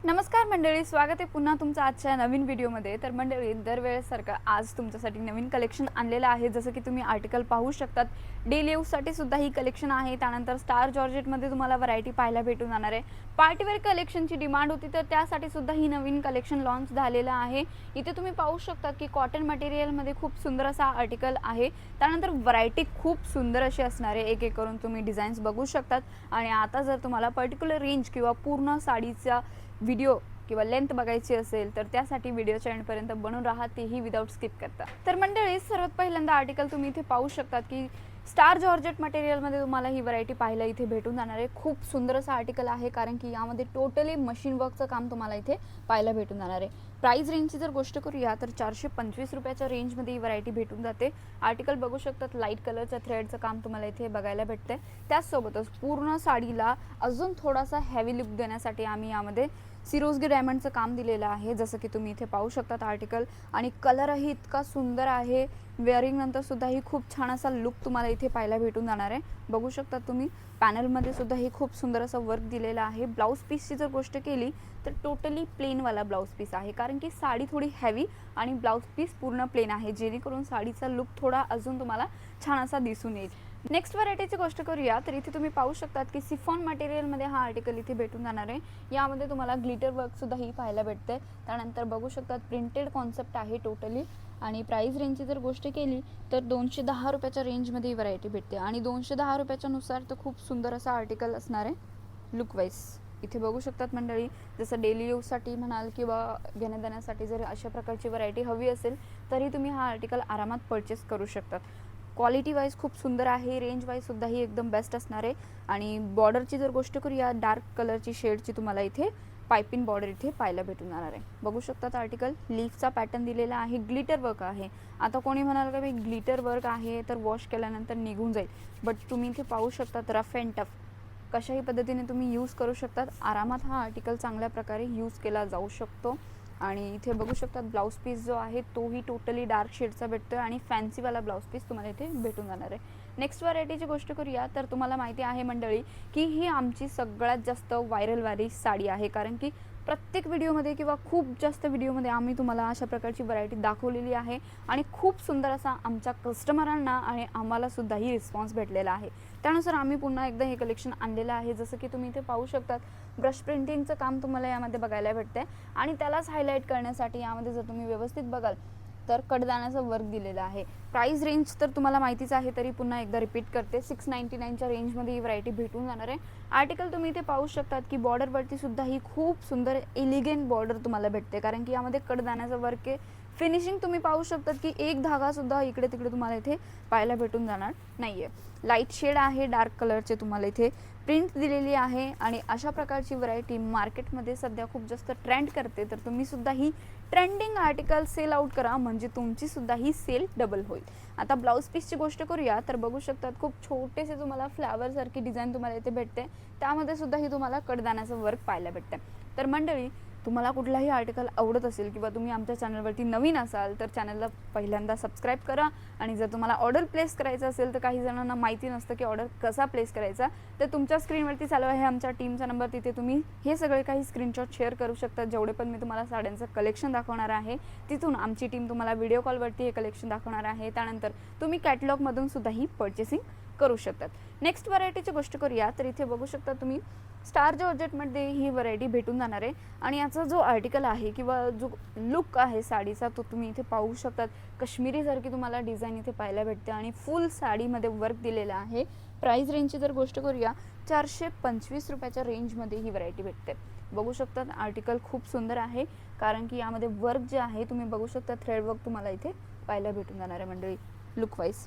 नमस्कार मंडळी, स्वागत आहे पुन्हा तुमचं आजच्या नवीन व्हिडिओमध्ये। तर मंडळी, दरवेळेसारखं आज तुमच्यासाठी नवीन कलेक्शन आणलेलं आहे। जसं की तुम्ही आर्टिकल पाहू शकतात, डेली यूजसाठी सुद्धा ही कलेक्शन आहे। त्यानंतर स्टार जॉर्जेटमध्ये तुम्हाला व्हरायटी पाहायला भेटून जाणार आहे। पार्टीवेअर कलेक्शनची डिमांड होती, तर त्यासाठी सुद्धा ही नवीन कलेक्शन लॉन्च झालेलं आहे। इथे तुम्ही पाहू शकता की कॉटन मटेरियलमध्ये खूप सुंदर असा आर्टिकल आहे। त्यानंतर व्हरायटी खूप सुंदर अशी असणार आहे। एक एक करून तुम्ही डिझाईन्स बघू शकतात। आणि आता जर तुम्हाला पर्टिक्युलर रेंज किंवा पूर्ण साडीचा व्हिडिओ किंवा लेंथ बघायची असेल तर त्यासाठी व्हिडिओच्या एंडपर्यंत बनून राहा, तेही विदाउट स्किप करता। तर मंडळी, सर्वात पहिल्यांदा आर्टिकल तुम्ही इथे पाहू शकतात की स्टार जॉर्जेट मटेरियलमध्ये तुम्हाला ही व्हरायटी पाहायला इथे भेटून जाणार आहे। खूप सुंदर असं आर्टिकल आहे, कारण की यामध्ये टोटली मशीन वर्कचं काम तुम्हाला इथे पाहायला भेटून जाणार आहे। प्राइस रेंजची जर गोष्ट करूया तर 425 रुपयाच्या रेंजमध्ये ही व्हरायटी भेटून जाते। आर्टिकल बघू शकतात, लाईट कलरचं थ्रेडचं काम तुम्हाला इथे बघायला भेटते। त्याचसोबतच पूर्ण साडीला अजून थोडासा हेवी लुक देण्यासाठी आम्ही यामध्ये सिरोस्की डायमंडचं काम दिलेलं आहे, जसं की तुम्ही इथे पाहू शकतात आर्टिकल। आणि कलरही इतका सुंदर आहे, वेअरिंग नंतर सुद्धा ही खूप छान असा लुक तुम्हाला इथे पाहायला भेटून जाणार आहे। बघू शकता तुम्ही, पॅनलमध्ये सुद्धा ही खूप सुंदर असं वर्क दिलेलं आहे। ब्लाउज पीसची जर गोष्ट केली तर टोटली प्लेनवाला ब्लाउज पीस आहे, कारण की साडी थोडी हेवी आणि ब्लाउज पीस पूर्ण प्लेन आहे, जेणेकरून साडीचा लुक थोडा अजून तुम्हाला छान असा दिसून येईल। नेक्स्ट व्हरायटीची गोष्ट करूया तर इथे तुम्ही पाहू शकतात की सिफॉन मटेरियलमध्ये हा आर्टिकल इथे भेटून जाणार आहे। यामध्ये तुम्हाला ग्लिटर वर्क सुद्धा ही पाहायला भेटते। त्यानंतर बघू शकतात प्रिंटेड कॉन्सेप्ट आहे टोटली। आणि प्राइस रेंजची जर गोष्ट केली तर 210 रुपयाच्या रेंजमध्ये ही व्हरायटी भेटते। आणि 210 रुपयाच्या नुसार तर खूप सुंदर असा आर्टिकल असणार आहे लुक वाईज। इथे बघू शकतात मंडळी, जसं डेली यूजसाठी म्हणाल किंवा घेण्यादेण्यासाठी जर अशा प्रकारची व्हरायटी हवी असेल तरी तुम्ही हा आर्टिकल आरामात परचेस करू शकतात। क्वालिटी वाईज खूप सुंदर आहे, रेंज वाईज सुद्धा ही एकदम बेस्ट असणार आहे। आणि बॉर्डरची जर गोष्ट करूया, डार्क कलरची शेडची तुम्हाला इथे पाइपिंग बॉर्डर इथे पाहायला भेटून जाणार आहे। बघू शकतात आर्टिकल, लीफचा पॅटर्न दिलेला आहे, ग्लिटर वर्क आहे। आता कोणी म्हणाल का ग्लिटर वर्क आहे तर वॉश केल्यानंतर निघून जाईल, बट तुम्ही इथे पाहू शकतात रफ अँड टफ कशाही पद्धतीने तुम्ही यूज करू शकतात। आरामात हा आर्टिकल चांगल्या प्रकारे यूज केला जाऊ शकतो। आणि इथे बघू शकतात ब्लाउज पीस जो आहे तोही टोटली डार्क शेडचा भेटतोय आणि फॅन्सीवाला ब्लाउज पीस तुम्हाला इथे भेटून जाणार आहे। नेक्स्ट व्हरायटीची गोष्ट करूया तर तुम्हाला माहिती आहे मंडळी की ही आमची सगळ्यात जास्त व्हायरल वाली साडी आहे, कारण की प्रत्येक व्हिडिओमध्ये किंवा खूप जास्त व्हिडिओमध्ये आम्ही तुम्हाला अशा प्रकारची व्हरायटी दाखवलेली आहे। आणि खूप सुंदर असा आमच्या कस्टमरांना आणि आम्हाला सुद्धा ही रिस्पॉन्स भेटलेला आहे। त्यानुसार आम्ही पुन्हा एकदा हे कलेक्शन आणलेलं आहे। जसं की तुम्ही इथे पाहू शकतात, ब्रश प्रिंटिंगचं काम तुम्हाला यामध्ये बघायला भेटते। आणि त्यालाच हायलाईट करण्यासाठी यामध्ये जर तुम्ही व्यवस्थित बघाल तर कडदाण्याचं वर्क दिलेलं आहे। प्राइस रेंज तर तुम्हाला माहितीच आहे, तरी पुन्हा एकदा रिपीट करते, 699च्या रेंजमध्ये ही व्हरायटी भेटून जाणार आहे। आर्टिकल तुम्ही इथे पाहू शकतात की बॉर्डरवरती सुद्धा ही खूप सुंदर एलिगंट बॉर्डर तुम्हाला भेटते, कारण की यामध्ये कडदाण्याचं वर्क आहे। फिनिशिंग तुम्ही पाहू शकतात की एक धागा सुद्धा इकडे तिकडे तुम्हाला इथे पाहायला भेटून जाणार नाहीये। लाईट शेड आहे, डार्क कलरचे तुम्हाला इथे प्रिंट दिलेली आहे। आणि अशा प्रकारची व्हरायटी मार्केटमध्ये सध्या खूप जास्त ट्रेंड करते, तर तुम्ही सुद्धा ही ट्रेंडिंग आर्टिकल सेल आउट करा, म्हणजे तुमची सुद्धा ही सेल डबल होईल। आता ब्लाउज पीसची गोष्ट करूया तर बघू शकतात खूप छोटेसे तुम्हाला फ्लावर सारखी डिझाईन तुम्हाला इथे भेटते, त्यामध्ये सुद्धा ही तुम्हाला कडदाण्याचं वर्क पाहायला भेटते। तर मंडळी, तुम्हाला कुठलाही आर्टिकल आवडत असेल किंवा तुम्ही आमच्या चॅनलवरती नवीन असाल तर चॅनलला पहिल्यांदा सबस्क्राईब करा। आणि जर तुम्हाला ऑर्डर प्लेस करायचं असेल तर काही जणांना माहिती नसतं की ऑर्डर कसा प्लेस करायचा, तर तुमच्या स्क्रीनवरती चालू आहे आमच्या टीमचा नंबर, तिथे तुम्ही हे सगळे काही स्क्रीनशॉट शेअर करू शकता। जेवढे पण मी तुम्हाला साड्यांचं कलेक्शन दाखवणार आहे तिथून आमची टीम तुम्हाला व्हिडिओ कॉलवरती हे कलेक्शन दाखवणार आहे। त्यानंतर तुम्ही कॅटलॉगमधून सुद्धा ही परचेसिंग करू शकतात। नेक्स्ट व्हरायटीची गोष्ट करूया तर इथे बघू शकता तुम्ही स्टार जॉर्जेटमध्ये ही व्हरायटी भेटून जाणार आहे। आणि याचा जो आर्टिकल आहे किंवा जो लुक आहे साडीचा तो तुम्ही इथे पाहू शकतात, काश्मीरीसारखी तुम्हाला डिझाईन इथे पाहायला भेटते आणि फुल साडीमध्ये वर्क दिलेला आहे। प्राइस रेंजची जर गोष्ट करूया 425 रुपयाच्या रेंजमध्ये ही व्हरायटी भेटते। बघू शकतात आर्टिकल खूप सुंदर आहे, कारण की यामध्ये वर्क जे आहे तुम्ही बघू शकता, थ्रेड वर्क तुम्हाला इथे पाहायला भेटून जाणार आहे मंडळी। लुक वाईज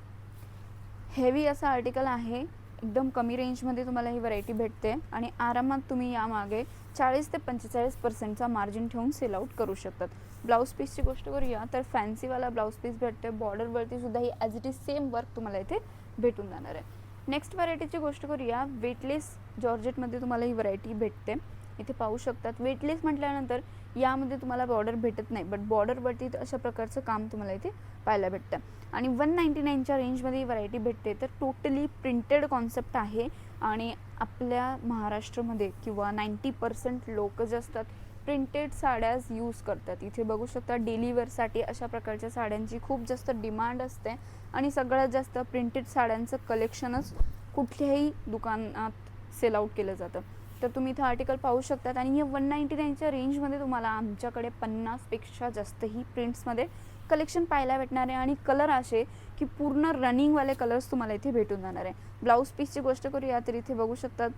हेवी असा आर्टिकल आहे, एकदम कमी रेंजमध्ये तुम्हाला ही व्हरायटी भेटते। आणि आरामात तुम्ही यामागे 40 ते 45% मार्जिन ठेवून सेल आउट करू शकतात। ब्लाउज पीसची गोष्ट करूया तर फॅन्सीवाला ब्लाउज पीस भेटते, बॉर्डरवरती सुद्धा ही as it is same work तुम्हाला इथे भेटून जाणार आहे। नेक्स्ट व्हरायटीची गोष्ट करूया, वेटलेस जॉर्जेटमध्ये तुम्हाला ही व्हरायटी भेटते। इथे पाहू शकतात, वेटलेस म्हटल्यानंतर यामध्ये तुम्हाला बॉर्डर भेटत नाही, बट बॉर्डरवरती अशा प्रकारचं काम तुम्हाला इथे पाहायला भेटतं। आणि 199च्या रेंजमध्ये ही व्हरायटी भेटते। तर टोटली प्रिंटेड कॉन्सेप्ट आहे। आणि आपल्या महाराष्ट्रामध्ये किंवा 90% लोक जे असतात प्रिंटेड साड्याच यूज करतात. इथे बघू शकता डेली वेअरसाठी अशा प्रकारच्या साड्यांची खूप जास्त डिमांड असते आणि सगळ्यात जास्त प्रिंटेड साड्यांचं कलेक्शनच कुठल्याही दुकानात सेल आउट केलं जातं. तर तुम्ही इथं आर्टिकल पाहू शकतात आणि हे 199च्या रेंजमध्ये तुम्हाला आमच्याकडे 50पेक्षा जास्तही प्रिंट्समध्ये कलेक्शन पाहायला भेटणार आहे आणि कलर असे की पूर्ण रनिंगवाले कलर्स तुम्हाला इथे भेटून जाणार आहे. ब्लाऊज पीसची गोष्ट करूया तर इथे बघू शकतात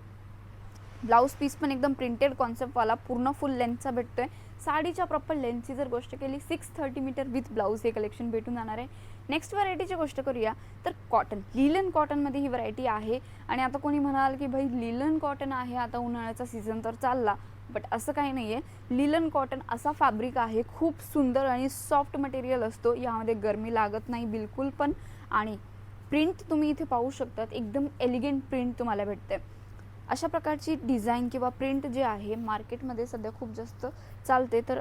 ब्लाऊज पीस पण एकदम प्रिंटेड कॉन्सेप्टवाला पूर्ण फुल लेंथचा भेटतोय. साडीच्या प्रॉपर लेंथची जर गोष्ट केली 630 मीटर विथ ब्लाऊज हे कलेक्शन भेटून जाणार आहे. नेक्स्ट व्हरायटीची गोष्ट करूया तर कॉटन, लिलन कॉटनमध्ये ही व्हरायटी आहे. आणि आता कोणी म्हणाल की भाई लिलन कॉटन आहे, आता उन्हाळ्याचा सीझन तर चालला, बट असं काही नाही आहे. लिलन कॉटन असा फॅब्रिक आहे, खूप सुंदर आणि सॉफ्ट मटेरियल असतो, यामध्ये गरमी लागत नाही बिलकुल पण. आणि प्रिंट तुम्ही इथे पाहू शकतात, एकदम एलिगंट प्रिंट तुम्हाला भेटते. अशा प्रकारची डिझाईन किंवा प्रिंट जे आहे मार्केटमध्ये सध्या खूप जास्त चालते, तर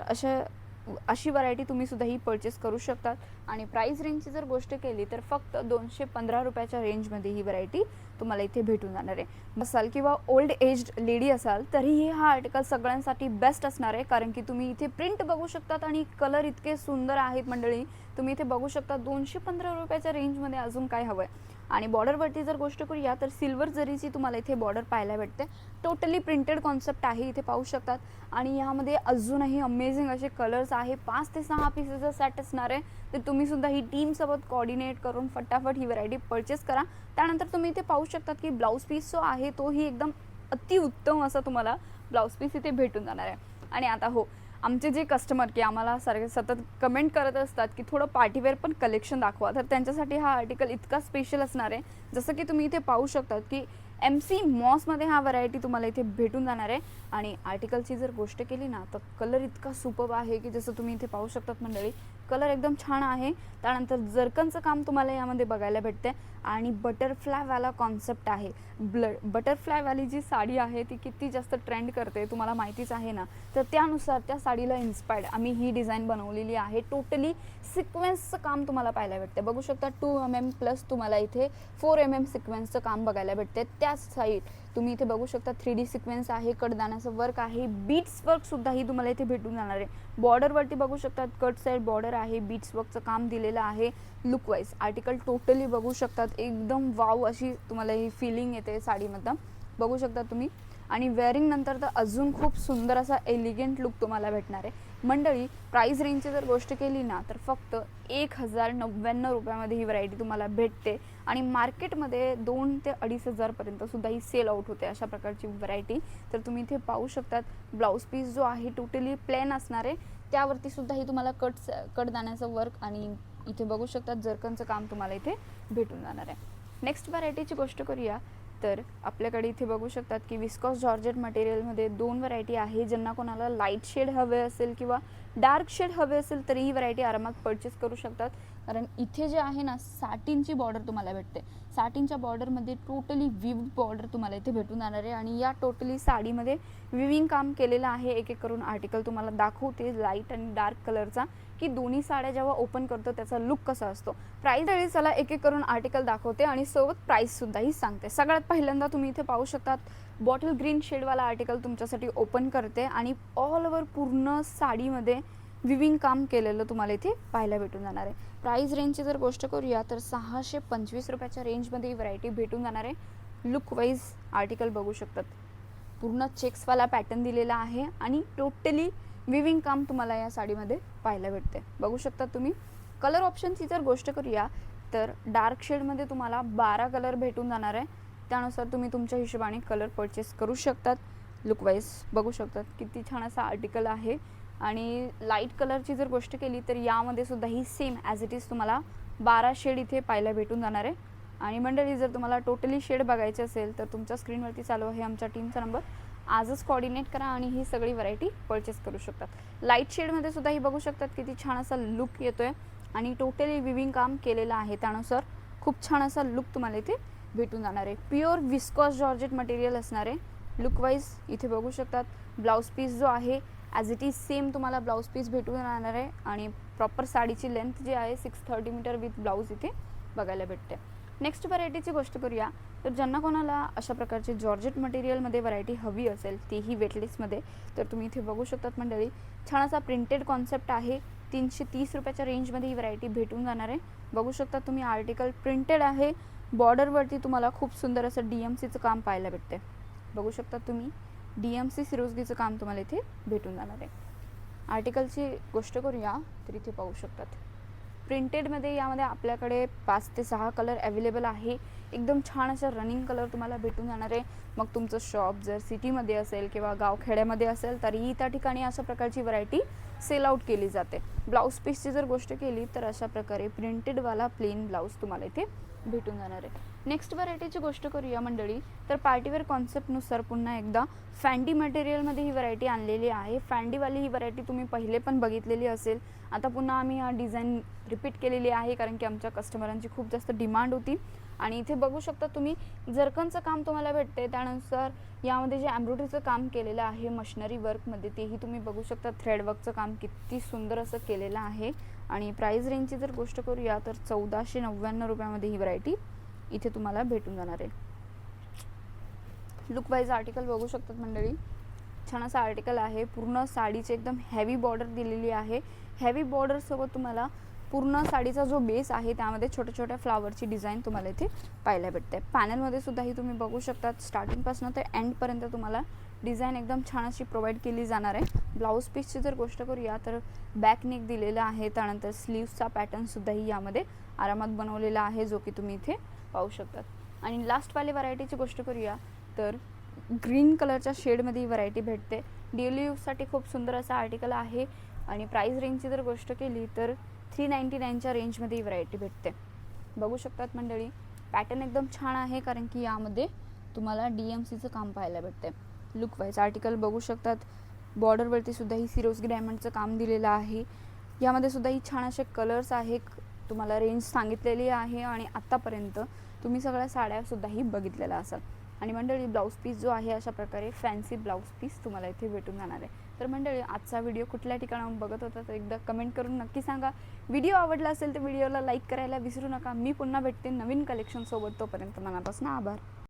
अशी व्हरायटी तुम्ही सुद्धा ही परचेस करू शकतात. आणि प्राइस रेंजची जर गोष्ट केली तर फक्त 215 रुपयाच्या रेंजमध्ये ही व्हरायटी तुम्हाला इथे भेटून जाणार आहे. असाल किंवा ओल्ड एज्ड लेडी असाल तरीही हा आर्टिकल सगळ्यांसाठी बेस्ट असणार आहे, कारण की तुम्ही इथे प्रिंट बघू शकतात आणि कलर इतके सुंदर आहेत मंडळी. तुम्ही इथे बघू शकता 215 रुपयाच्या रेंजमध्ये अजून काय हवं आहे. आणि बॉर्डरवरती जर गोष्ट करूया तर सिल्वर जरीची तुम्हाला इथे बॉर्डर पाहायला भेटते. टोटली प्रिंटेड कॉन्सेप्ट आहे, इथे पाहू शकतात. आणि यामध्ये अजूनही अमेझिंग असे कलर्स आहे. 5 ते 6 पीसेसचा सेट असणार आहे, तर तुम्ही सुद्धा ही टीमसोबत कोऑर्डिनेट करून फटाफट ही व्हरायटी परचेस करा. त्यानंतर तुम्ही इथे पाहू शकतात की ब्लाऊज पीस जो आहे तोही एकदम अतिउत्तम असा तुम्हाला ब्लाऊज पीस इथे भेटून जाणार आहे. आणि आता हो, आमचे जे कस्टमर की आम्हाला सारखे सतत कमेंट करत असतात की थोडं पार्टीवेअर पण कलेक्शन दाखवा, तर त्यांच्यासाठी हा आर्टिकल इतका स्पेशल असणार आहे. जसं की तुम्ही इथे पाहू शकतात की MC मॉसमध्ये हा व्हरायटी तुम्हाला इथे भेटून जाणार आहे. आणि आर्टिकलची जर गोष्ट केली ना तर कलर इतका सुपर्ब आहे की जसं तुम्ही इथे पाहू शकतात मंडळी, कलर एकदम छान आहे. त्यानंतर जरकनचं काम तुम्हाला यामध्ये बघायला भेटते आणि बटरफ्लायवाला कॉन्सेप्ट आहे. बटरफ्लायवाली जी साडी आहे ती किती जास्त ट्रेंड करते तुम्हाला माहितीच आहे ना, तर त्यानुसार त्या साडीला इन्स्पायर्ड आम्ही ही डिझाईन बनवलेली आहे. टोटली सिक्वेन्सचं काम तुम्हाला पाहायला भेटते. बघू शकता 2 mm प्लस तुम्हाला इथे 4 mm सिक्वेन्सचं काम बघायला भेटते. त्याच साईड तुम्ही इथे बघू शकता 3D सिक्वेन्स आहे, कडदाण्याचं वर्क आहे, बीट्स वर्क सुद्धा ही तुम्हाला इथे भेटून जाणार आहे. बॉर्डरवरती बघू शकतात कट साईड बॉर्डर आहे, बीट्स वर्कचं काम दिलेलं आहे. लुक वाईज आर्टिकल टोटली बघू शकतात, एकदम वाव अशी तुम्हाला ही फिलिंग येते साडीमधनं, बघू शकता तुम्ही. आणि वेअरिंग नंतर तर अजून खूप सुंदर असा एलिगंट लुक तुम्हाला भेटणार आहे. मंडळी प्राइस रेंजची जर गोष्ट केली ना तर फक्त 1099 रुपयामध्ये ही व्हरायटी तुम्हाला भेटते. आणि मार्केटमध्ये 2 ते 2,500 पर्यंत सुद्धा ही सेल आउट होते अशा प्रकारची व्हरायटी. तर तुम्ही इथे पाहू शकतात ब्लाऊज पीस जो आहे टोटली प्लेन असणार आहे, त्यावरती सुद्धा ही तुम्हाला कडदाण्याचं वर्क आणि इथे बघू शकतात जरकनचं काम तुम्हाला इथे भेटून जाणार आहे. नेक्स्ट व्हरायटीची गोष्ट करूया तर आपल्याकडे इथे बघू शकतात की विस्कॉस जॉर्जेट मटेरियलमध्ये 2 व्हरायटी आहे. ज्यांना कोणाला लाईट शेड हवे असेल किंवा डार्क शेड हवे असेल तरी ही व्हरायटी आरामात परचेस करू शकतात. कारण इथे जे आहे ना साटिनची बॉर्डर तुम्हाला भेटते. साटिनच्या बॉर्डरमध्ये टोटली विव्ड बॉर्डर तुम्हाला इथे भेटून जाणार आहे. आणि या टोटली साडीमध्ये विविंग काम केलेलं आहे. एक एक करून आर्टिकल तुम्हाला दाखवते लाईट आणि डार्क कलरचा, की दोन्ही साड्या जेव्हा ओपन करतो त्याचा लुक कसा असतो. प्राइस चला एक एक करून आर्टिकल दाखवते आणि सोबत प्राइससुद्धाही सांगते. सगळ्यात पहिल्यांदा तुम्ही इथे पाहू शकतात बॉटल ग्रीन शेडवाला आर्टिकल तुमच्यासाठी ओपन करते आणि ऑल ओव्हर पूर्ण साडीमध्ये विविंग काम केलेलं तुम्हाला इथे पाहायला भेटून जाणार आहे. प्राइस रेंजची जर गोष्ट करूया तर 625 रुपयाच्या रेंजमध्ये ही व्हरायटी भेटून जाणार आहे. लुक वाईज आर्टिकल बघू शकतात, पूर्ण चेक्सवाला पॅटर्न दिलेला आहे आणि टोटली विविंग काम तुम्हाला या साडीमध्ये पाहायला भेटते. बघू शकता तुम्ही. कलर ऑप्शनची जर गोष्ट करूया तर डार्क शेडमध्ये तुम्हाला 12 कलर भेटून जाणार आहे. त्यानुसार तुम्ही तुमच्या हिशोबाने कलर परचेस करू शकतात. लुक वाईज बघू शकतात किती छान असा आर्टिकल आहे. आणि लाईट कलरची जर गोष्ट केली तर यामध्ये सुद्धा ही सेम ॲज इट इज तुम्हाला 12 शेड इथे पाहायला भेटून जाणार आहे. आणि मंडळी जर तुम्हाला टोटली शेड बघायचे असेल तर तुमच्या स्क्रीनवरती चालू आहे आमच्या टीमचा नंबर, आजच कोऑर्डिनेट करा आणि ही सगळी व्हरायटी परचेस करू शकतात. लाईट शेडमध्ये सुद्धा ही बघू शकतात किती छान असा लुक येतोय आणि टोटली विविंग काम केलेलं आहे. त्यानुसार खूप छान असा लुक तुम्हाला इथे भेटून जाणार आहे. प्युअर विस्कॉस जॉर्जेट मटेरियल असणार आहे. लुक वाईज इथे बघू शकतात ब्लाऊज पीस जो आहे ॲज इट इज सेम तुम्हाला ब्लाऊज पीस भेटून राहणार आहे. आणि प्रॉपर साडीची लेंथ जी आहे 630 मीटर विथ ब्लाऊज इथे बघायला भेटते. नेक्स्ट व्हरायटीची गोष्ट करूया तर ज्यांना कोणाला अशा प्रकारचे जॉर्जेट मटेरियलमध्ये व्हरायटी हवी असेल तीही वेटलिस्टमध्ये, तर तुम्ही इथे बघू शकतात मंडळी, छान असा प्रिंटेड कॉन्सेप्ट आहे. 330 रुपयाच्या रेंजमध्ये ही व्हरायटी भेटून जाणार आहे. बघू शकता तुम्ही, आर्टिकल प्रिंटेड आहे. बॉर्डरवरती तुम्हाला खूप सुंदर असं DMCचं काम पाहायला भेटते. बघू शकता तुम्ही, DMC सिरोस्कीचं काम तुम्हाला इथे भेटून जाणार आहे. आर्टिकलची गोष्ट करूया तर इथे पाहू शकतात, प्रिंटेडमध्ये यामध्ये आपल्याकडे 5 ते 6 कलर अवेलेबल आहे. एकदम छान अशा रनिंग कलर तुम्हाला भेटून जाणार आहे. मग तुमचं शॉप जर सिटीमध्ये असेल किंवा गावखेड्यामध्ये असेल तरीही त्या ठिकाणी अशा प्रकारची व्हरायटी सेल आउट केली जाते. ब्लाऊज पीसची जर गोष्ट केली तर अशा प्रकारे प्रिंटेडवाला प्लेन ब्लाऊज तुम्हाला इथे भेटून जाणार आहे. नेक्स्ट व्हरायटीची गोष्ट करूया मंडळी तर पार्टीवेअर कॉन्सेप्टनुसार पुन्हा एकदा फॅन्डी मटेरियलमध्ये ही व्हरायटी आणलेली आहे. फॅन्डीवाली ही व्हरायटी तुम्ही पहिले पण बघितलेली असेल. आता पुन्हा आम्ही हा डिझाईन रिपीट केलेली आहे कारण की आमच्या कस्टमरांची खूप जास्त डिमांड होती. आणि इथे बघू शकता तुम्ही, जरकनचं काम तुम्हाला भेटते. त्यानुसार यामध्ये जे एम्ब्रॉयडरीचं काम केलेलं आहे मशिनरी वर्कमध्ये तेही तुम्ही बघू शकता. थ्रेड वर्कचं काम किती सुंदर असं केलेलं आहे. आणि प्राईस रेंजची जर गोष्ट करूया तर 1499 रुपयामध्ये ही व्हरायटी इथे तुम्हाला भेटून जाणार आहे. लुक वाईज आर्टिकल बघू शकतात मंडळी, छान असं आर्टिकल आहे. पूर्ण साडीची एकदम हेवी बॉर्डर दिलेली आहे. हेवी बॉर्डरसोबत तुम्हाला पूर्ण साडीचा जो बेस आहे त्यामध्ये छोट्या छोट्या फ्लावरची डिझाईन तुम्हाला इथे पाहायला भेटते. पॅनलमध्ये सुद्धाही तुम्ही बघू शकतात, स्टार्टिंगपासून ते एंडपर्यंत तुम्हाला डिझाईन एकदम छान अशी प्रोव्हाइड केली जाणार आहे. ब्लाऊज पीसची जर गोष्ट करूया तर बॅक नेक दिलेला आहे. त्यानंतर स्लीव्सचा पॅटर्नसुद्धाही यामध्ये आरामात बनवलेला आहे जो की तुम्ही इथे पाहू शकतात. आणि लास्टवाली व्हरायटीची गोष्ट करूया तर ग्रीन कलरच्या शेडमध्ये ही व्हरायटी भेटते. डेली यूजसाठी खूप सुंदर असा आर्टिकल आहे. आणि प्राईस रेंजची जर गोष्ट केली तर 399च्या रेंजमध्ये ही व्हरायटी भेटते. बघू शकतात मंडळी, पॅटर्न एकदम छान आहे कारण की यामध्ये तुम्हाला DMCचं काम पाहायला भेटते. लुक वाईज आर्टिकल बघू शकतात, बॉर्डरवरती सुद्धा ही सिरोस्की डायमंडचं काम दिलेलं आहे. यामध्ये सुद्धा ही छान असे कलर्स आहे. तुम्हाला रेंज सांगितलेली आहे आणि आत्तापर्यंत तुम्ही सगळ्या साड्यासुद्धाही बघितलेल्या असाल. आणि मंडळी ब्लाऊज पीस जो आहे अशा प्रकारे फॅन्सी ब्लाऊज पीस तुम्हाला इथे भेटून जाणार आहे. तर मंडळी आजचा व्हिडिओ कुठल्या ठिकाणाहून बघत होता तर एकदा कमेंट करून नक्की सांगा. व्हिडिओ आवडला असेल तर व्हिडिओला लाईक करायला विसरू नका. मी पुन्हा भेटते नवीन कलेक्शनसोबत. तोपर्यंत मनापासून आभार.